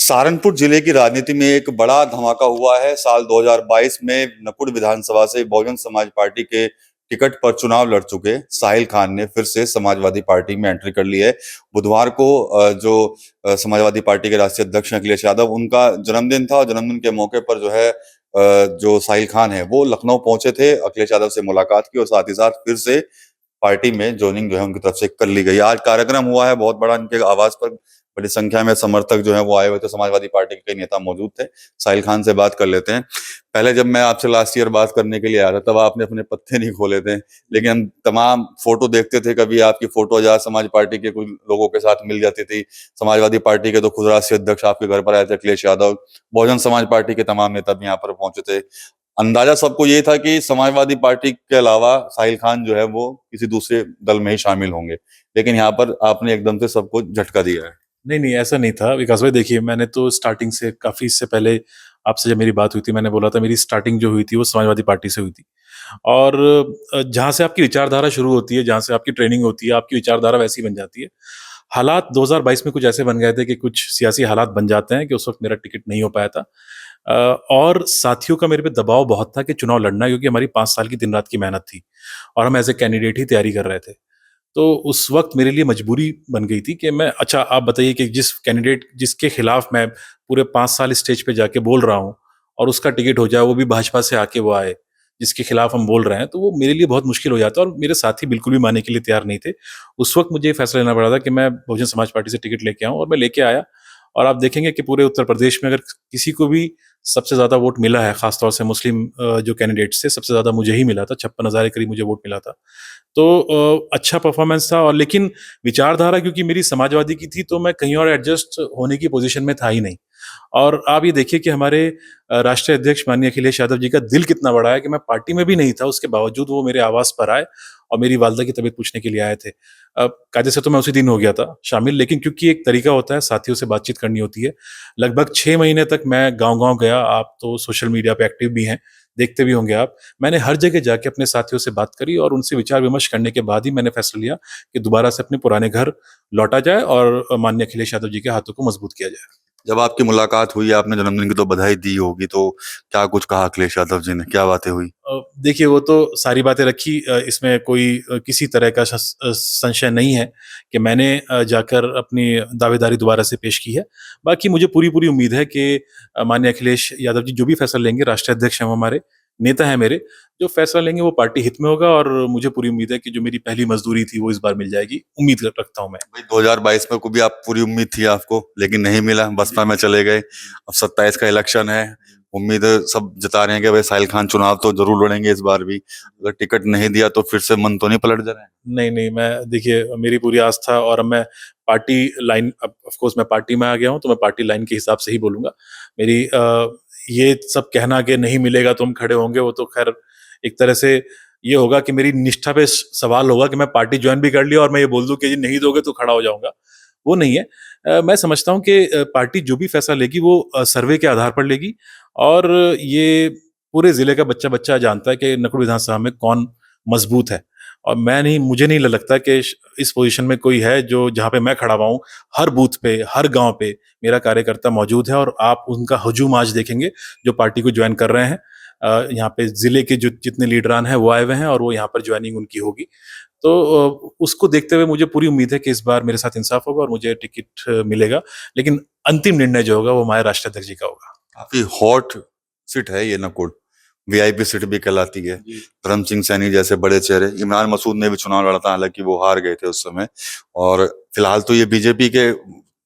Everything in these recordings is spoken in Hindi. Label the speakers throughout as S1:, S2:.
S1: सहारनपुर जिले की राजनीति में एक बड़ा धमाका हुआ है। साल 2022 में नकुड़ विधानसभा से बहुजन समाज पार्टी के टिकट पर चुनाव लड़ चुके साहिल खान ने फिर से समाजवादी पार्टी में एंट्री कर ली है। बुधवार को समाजवादी पार्टी के राष्ट्रीय अध्यक्ष हैं अखिलेश यादव, उनका जन्मदिन था और जन्मदिन के मौके पर जो साहिल खान है वो लखनऊ पहुंचे थे, अखिलेश यादव से मुलाकात की और साथ ही साथ फिर से पार्टी में ज्वाइनिंग जो है उनकी तरफ से कर ली गई। आज कार्यक्रम हुआ है बहुत बड़ा, इनके आवास पर बड़ी संख्या में समर्थक जो है वो आए हुए थे, समाजवादी पार्टी के कई नेता मौजूद थे। साहिल खान से बात कर लेते हैं। पहले जब मैं आपसे लास्ट ईयर बात करने के लिए आया था तब आपने अपने पत्ते नहीं खोले थे, लेकिन हम तमाम फोटो देखते थे। कभी आपकी फोटो आजाद समाज पार्टी के कुछ लोगों के साथ मिल जाती थी, समाजवादी पार्टी के तो खुद राष्ट्रीय अध्यक्ष आपके घर पर आए थे अखिलेश यादव, बहुजन समाज पार्टी के तमाम नेता भी यहाँ पर पहुंचे थे। अंदाजा सबको ये था कि समाजवादी पार्टी के अलावा साहिल खान जो है वो किसी दूसरे दल में ही शामिल होंगे, लेकिन यहाँ पर आपने एकदम से सबको झटका दिया है।
S2: नहीं, नहीं, ऐसा नहीं था विकास भाई। देखिए, मैंने तो स्टार्टिंग से काफ़ी इससे पहले आपसे जब मेरी बात हुई थी, मैंने बोला था मेरी स्टार्टिंग जो हुई थी वो समाजवादी पार्टी से हुई थी। और जहाँ से आपकी विचारधारा शुरू होती है, जहाँ से आपकी ट्रेनिंग होती है, आपकी विचारधारा वैसी बन जाती है। हालात 2022 में कुछ ऐसे बन गए थे कि कुछ सियासी हालात बन जाते हैं कि उस वक़्त मेरा टिकट नहीं हो पाया था। और साथियों का मेरे पे दबाव बहुत था कि चुनाव लड़ना है, क्योंकि हमारी 5 साल की दिन-रात की मेहनत थी और हम एज़ अ कैंडिडेट ही तैयारी कर रहे थे। तो उस वक़्त मेरे लिए मजबूरी बन गई थी कि मैं, अच्छा आप बताइए कि जिस कैंडिडेट जिसके खिलाफ मैं पूरे 5 साल स्टेज पे जाके बोल रहा हूँ और उसका टिकट हो जाए, वो भी भाजपा से आके वो आए, जिसके खिलाफ हम बोल रहे हैं, तो वो मेरे लिए बहुत मुश्किल हो जाता है और मेरे साथी बिल्कुल भी मानने के लिए तैयार नहीं थे। उस वक़्त मुझे ये फैसला लेना पड़ा था कि मैं बहुजन समाज पार्टी से टिकट लेके आऊँ, और मैं लेके आया। और आप देखेंगे कि पूरे उत्तर प्रदेश में अगर किसी को भी सबसे ज़्यादा वोट मिला है, ख़ास तौर से मुस्लिम जो कैंडिडेट्स थे, सबसे ज़्यादा मुझे ही मिला था, 56,000 के करीब मुझे वोट मिला था। तो अच्छा परफॉर्मेंस था। और लेकिन विचारधारा क्योंकि मेरी समाजवादी की थी, तो मैं कहीं और एडजस्ट होने की पोजीशन में था ही नहीं। और आप ये देखिए कि हमारे राष्ट्रीय अध्यक्ष माननीय अखिलेश यादव जी का दिल कितना बड़ा है कि मैं पार्टी में भी नहीं था, उसके बावजूद वो मेरे आवास पर आए और मेरी वालिदा की तबीयत पूछने के लिए आए थे। कायदे से तो मैं उसी दिन हो गया था शामिल, लेकिन क्योंकि एक तरीका होता है, साथियों से बातचीत करनी होती है। लगभग 6 महीने तक मैं गाँव-गाँव गया। आप तो सोशल मीडिया पे एक्टिव भी हैं, देखते भी होंगे आप। मैंने हर जगह जाके अपने साथियों से बात करी और उनसे विचार-विमर्श करने के बाद ही मैंने फैसला लिया कि दोबारा से अपने पुराने घर लौटा जाए और माननीय अखिलेश यादव जी के हाथों को मजबूत किया जाए।
S1: जब आपकी मुलाकात हुई, आपने जन्मदिन की तो बधाई दी होगी, तो क्या कुछ कहा अखिलेश यादव जी ने, क्या बातें हुई?
S2: देखिए, वो तो सारी बातें रखी, इसमें कोई किसी तरह का संशय नहीं है कि मैंने जाकर अपनी दावेदारी दोबारा से पेश की है। बाकी मुझे पूरी-पूरी उम्मीद है कि माननीय अखिलेश यादव जी जो भी फैसला लेंगे, राष्ट्रीय अध्यक्ष हैं वो हमारे, नेता हैं मेरे, जो फैसला लेंगे वो पार्टी हित में होगा। और मुझे पूरी उम्मीद है कि जो मेरी पहली मज़दूरी थी वो इस बार मिल जाएगी, उम्मीद रखता हूँ मैं।
S1: भाई 2022 में को भी आप पूरी उम्मीद थी आपको, लेकिन नहीं मिला, बसपा में चले गए। अब 27 का इलेक्शन है, उम्मीद सब जता रहे हैं कि भाई साहिल खान चुनाव तो जरूर लड़ेंगे इस बार भी। अगर टिकट नहीं दिया तो फिर से मन तो नहीं पलट जा रहा है?
S2: नहीं, नहीं, मैं देखिए, मेरी पूरी आस्था, और अब मैं पार्टी लाइन, अब ऑफ कोर्स मैं पार्टी में आ गया हूँ, तो मैं पार्टी लाइन के हिसाब से ही बोलूँगा। मेरी ये सब कहना कि नहीं मिलेगा तो हम खड़े होंगे, वो तो ख़ैर एक तरह से ये होगा कि मेरी निष्ठा पे सवाल होगा कि मैं पार्टी जॉइन भी कर लिया और मैं ये बोल दूँ कि जी नहीं दोगे तो खड़ा हो जाऊँगा, वो नहीं है। मैं समझता हूँ कि पार्टी जो भी फैसला लेगी वो सर्वे के आधार पर लेगी। और ये पूरे ज़िले का बच्चा-बच्चा जानता है कि नकुड़ विधानसभा में कौन मज़बूत है। और मुझे नहीं लगता कि इस पोजीशन में कोई है जो जहाँ पे मैं खड़ा हुआ हूँ, हर बूथ पे, हर गाँव पे मेरा कार्यकर्ता मौजूद है और आप उनका हजूम आज देखेंगे जो पार्टी को ज्वाइन कर रहे हैं। यहाँ पे ज़िले के जो जितने लीडरान हैं वो आए हुए हैं और वो यहाँ पर ज्वाइनिंग उनकी होगी। तो उसको देखते हुए मुझे पूरी उम्मीद है कि इस बार मेरे साथ इंसाफ होगा और मुझे टिकट मिलेगा। लेकिन अंतिम निर्णय जो होगा वो हमारे राष्ट्रीय अध्यक्ष जी का होगा।
S1: काफी हॉट सीट है ये नकुड़, वीआईपी सीट भी कहलाती है।
S2: जी।
S1: धर्म सिंह सैनी जैसे बड़े चेहरे, इमरान मसूद ने भी चुनाव लड़ा था, हालांकि वो हार गए थे उस समय। और फिलहाल तो ये बीजेपी के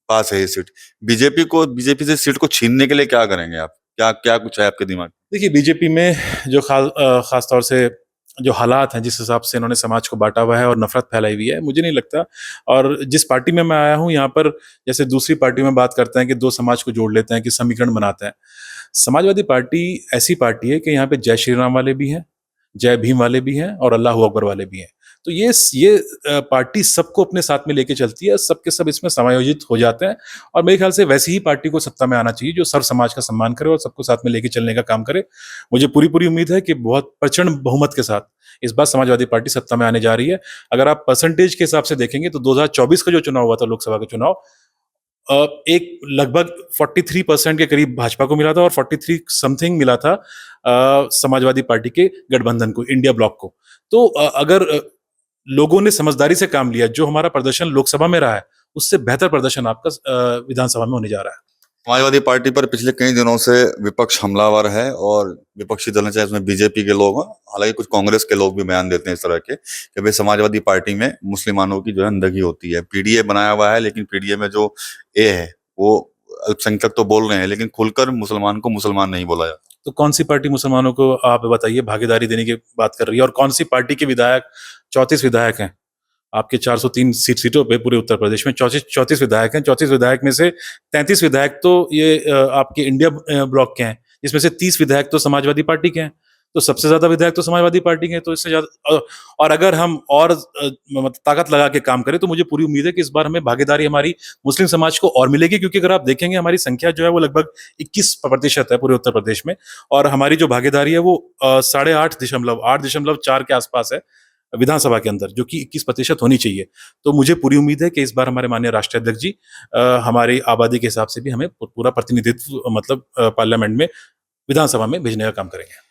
S1: पास है ये सीट। बीजेपी से सीट को छीनने के लिए क्या करेंगे आप? क्या क्या कुछ है आपके दिमाग में?
S2: देखिए, बीजेपी में जो खास तौर से जो हालात हैं, जिस हिसाब से इन्होंने समाज को बाँटा हुआ है और नफ़रत फैलाई हुई है, मुझे नहीं लगता। और जिस पार्टी में मैं आया हूँ, यहाँ पर जैसे दूसरी पार्टी में बात करते हैं कि 2 समाज को जोड़ लेते हैं, कि समीकरण बनाते हैं। समाजवादी पार्टी ऐसी पार्टी है कि यहाँ पे जय श्री राम वाले भी हैं, जय भीम वाले भी हैं और अल्लाहू अकबर वाले भी हैं। तो ये पार्टी सबको अपने साथ में लेके चलती है, सब के सब इसमें समायोजित हो जाते हैं। और मेरे ख्याल से वैसी ही पार्टी को सत्ता में आना चाहिए, जो सर्व समाज का सम्मान करे और सबको साथ में लेके चलने का काम करे। मुझे पूरी-पूरी उम्मीद है कि बहुत प्रचंड बहुमत के साथ इस बार समाजवादी पार्टी सत्ता में आने जा रही है। अगर आप परसेंटेज के हिसाब से देखेंगे तो 2024 का जो चुनाव हुआ था, लोकसभा का चुनाव, एक लगभग 43% के करीब भाजपा को मिला था और 43 समथिंग मिला था समाजवादी पार्टी के गठबंधन को, इंडिया ब्लॉक को। तो अगर लोगों ने समझदारी से काम लिया, जो हमारा प्रदर्शन लोकसभा में रहा है, उससे बेहतर प्रदर्शन आपका विधानसभा में होने जा रहा है।
S1: समाजवादी पार्टी पर पिछले कई दिनों से विपक्ष हमलावर है और विपक्षी दल चाहे उसमें बीजेपी के लोग हों, हालांकि कुछ कांग्रेस के लोग भी बयान देते हैं इस तरह के कि भाई समाजवादी पार्टी में मुसलमानों की जो है अंदगी होती है। पीडीए बनाया हुआ है, लेकिन पीडीए में जो ए है वो अल्पसंख्यक तो बोल रहे हैं, लेकिन खुलकर मुसलमान को मुसलमान नहीं बोला जाता।
S2: तो कौन सी पार्टी मुसलमानों को आप बताइए भागीदारी देने की बात कर रही है, और कौन सी पार्टी के विधायक 34 विधायक हैं आपके 403 सीटों पे पूरे उत्तर प्रदेश में 34 विधायक हैं। 34 विधायक में से 33 विधायक तो ये आपके इंडिया ब्लॉक के हैं, जिसमें से 30 विधायक तो समाजवादी पार्टी के हैं। तो सबसे ज्यादा विधायक तो समाजवादी पार्टी के हैं। तो इससे ज्यादा और अगर हम और मतलब ताकत लगा के काम करें तो मुझे पूरी उम्मीद है कि इस बार हमें भागीदारी हमारी मुस्लिम समाज को और मिलेगी, क्योंकि अगर आप देखेंगे हमारी संख्या जो है वो लगभग 21% है पूरे उत्तर प्रदेश में, और हमारी जो भागीदारी है वो 8.4 के आसपास है विधानसभा के अंदर, जो कि 21% होनी चाहिए। तो मुझे पूरी उम्मीद है कि इस बार हमारे माननीय राष्ट्रीय अध्यक्ष जी हमारी आबादी के हिसाब से भी हमें पूरा प्रतिनिधित्व मतलब पार्लियामेंट में, विधानसभा में भेजने का काम करेंगे।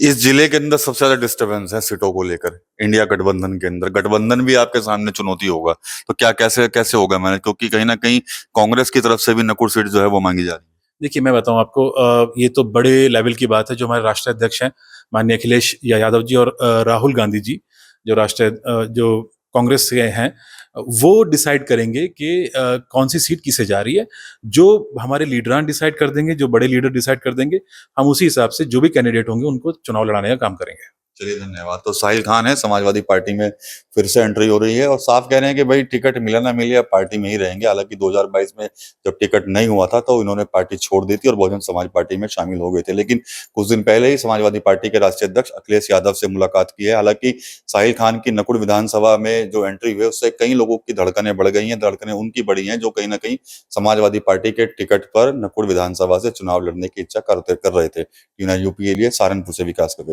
S1: इस जिले के अंदर सबसे ज्यादा डिस्टरबेंस है सीटों को लेकर। इंडिया गठबंधन के अंदर गठबंधन भी आपके सामने चुनौती होगा, तो क्या कैसे कैसे होगा मैंने, क्योंकि कहीं ना कहीं कांग्रेस की तरफ से भी नकुड़ सीट जो है वो मांगी जा रही है।
S2: देखिए मैं बताऊं आपको, ये तो बड़े लेवल की बात है। जो हमारे राष्ट्रीय अध्यक्ष हैं माननीय अखिलेश यादव जी और राहुल गांधी जी, जो राष्ट्रीय जो कांग्रेस के हैं, वो डिसाइड करेंगे कि कौन सी सीट किसे जा रही है। जो हमारे लीडरान डिसाइड कर देंगे, जो बड़े लीडर डिसाइड कर देंगे, हम उसी हिसाब से जो भी कैंडिडेट होंगे उनको चुनाव लड़ाने का काम करेंगे।
S1: चलिए धन्यवाद। तो साहिल खान है, समाजवादी पार्टी में फिर से एंट्री हो रही है और साफ कह रहे हैं कि भाई टिकट मिले ना मिले अब पार्टी में ही रहेंगे। हालांकि 2022 में जब टिकट नहीं हुआ था तो इन्होंने पार्टी छोड़ दी थी और बहुजन समाज पार्टी में शामिल हो गए थे, लेकिन कुछ दिन पहले ही समाजवादी पार्टी के राष्ट्रीय अध्यक्ष अखिलेश यादव से मुलाकात की है। हालांकि साहिल खान की नकुड़ विधानसभा में जो एंट्री हुई है उससे कई लोगों की धड़कनें बढ़ गई हैं। धड़कनें उनकी बढ़ी हैं जो कहीं ना कहीं समाजवादी पार्टी के टिकट पर नकुड़ विधानसभा से चुनाव लड़ने की इच्छा कर रहे थे। यूपी के लिए सहारनपुर से विकास कर